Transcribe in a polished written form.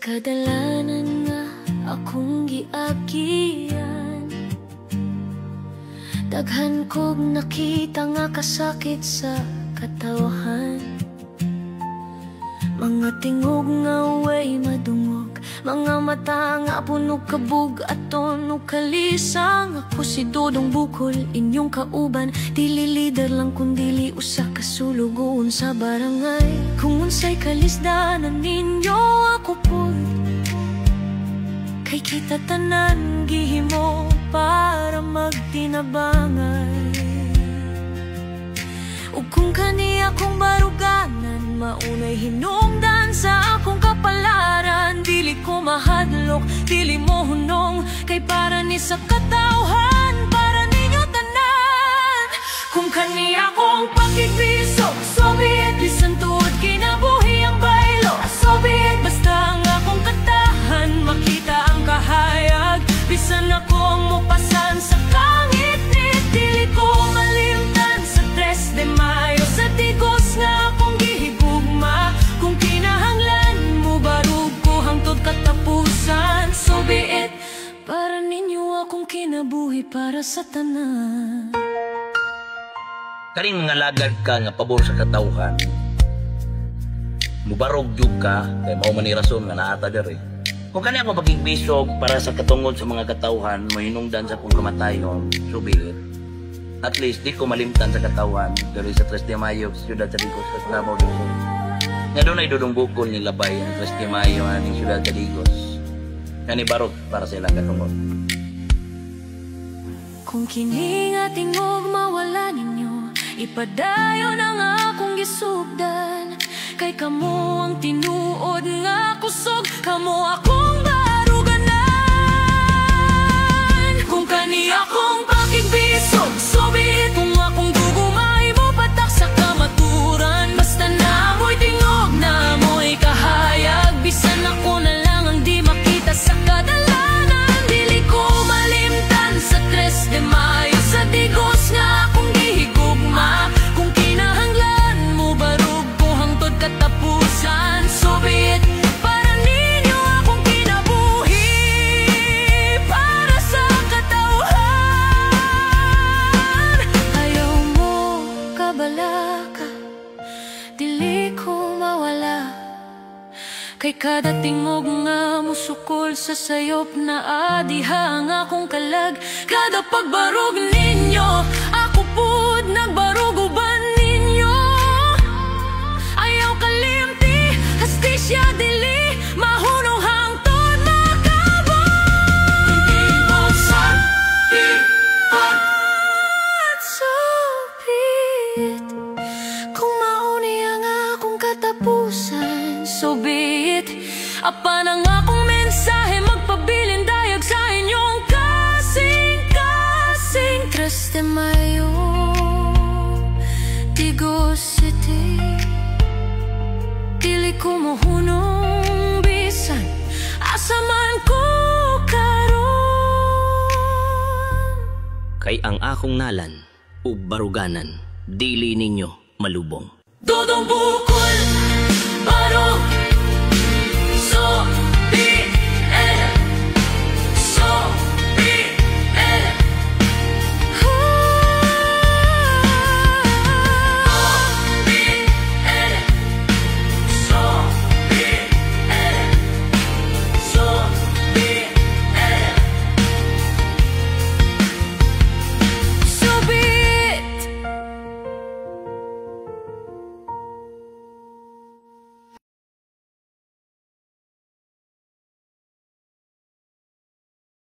kadalanan nga akong giagian, daghan kog nakita nga kasakit sa katawhan. Mga tingog nga way madungog, mga mata nga puno kabug aton ug kalisang. Ako si Dodong Bukol, inyong kauban, dili lider lang kundili usa ka sulugon sa barangay. Kung unsay kalisdanan ninyo ako pod, kay kita tanan gihimo para magtinabangay. Ug kung kani akong baruganan, maunay hinungdan sa akong kapalaran. Dili ko mahadlok, dili mo hunong, kay para ni sa katawhan, para ninyo tanan. Kung kani akong pakibisog, Soviet, bisan tuod kinabuhi ang baylo. Soviet, basta ang akong katahan, makita ang kahayag, bisan akong mupasan sa kangit. Dili ko malimtan sa 3 de Mayo, sa tigos nga akong gihigugma. Kung kinahanglan mo barug ko hangtod katapusan, so be it, para ninyo akong kinabuhi para sa tanan. Kaning mga lagad ka nga pabor sa katawhan, mubarog jud ka, kay mao man ni rason nga naata diri. Kung kani ako pagigbisog para sa katungod sa mga katawhan, mahinungdan sa kong kamatayon, so be it. At least di ko malimtan sa katawan diri sa 3 de Mayo sa siyudad sa Digos sa Davao del Sur. Nga doon ay Dodong Bukol ni labay ang 3 de Mayo aning siyudad sa Digos. Nga ni barog para sa ilang katungod. Kung kini nga tingog mawala ninyo, ipadayon ang akong gisugdan. Kay kamo ang tinuod nga kusog, kamo akong baruganan. Kung kani akong pakigbisog, sobit, kung akong dugo mahimo patak sa kamaturan. Basta na mo'y tingog, na mo'y kahayag, bisan ako na lang ang di makita sa kadalanan. Dili ko malimtan sa 3 de Mayo, sa Digos nga akong gihigugma. Kung kinahanglan mo barug ko hangtod katapusan, so be it, para ninyo akong kinabuhi para sa katawhan. Ayaw mo kabalaka, dili ko mawala, kay kada tingog nga musukol sa sayop na adihang akong kalag. Kada pagbarog ninyo, ako pud nagbarog uban ninyo. Ayaw kalimti, hastisya dili, mahunong hangtod makabot. Hindi mo saktipan at supit, kung mauni ang akong katapusan, so be it. Apan ang akong mensahe magpabilin dayag sa inyong kasing-kasing 3 de Mayo, Digos City. Dili ko mohunong bisan asa man ko karon. Kay ang akong nalan ug baruganan, dili ninyo malubong. Dodong Bukol, barog, so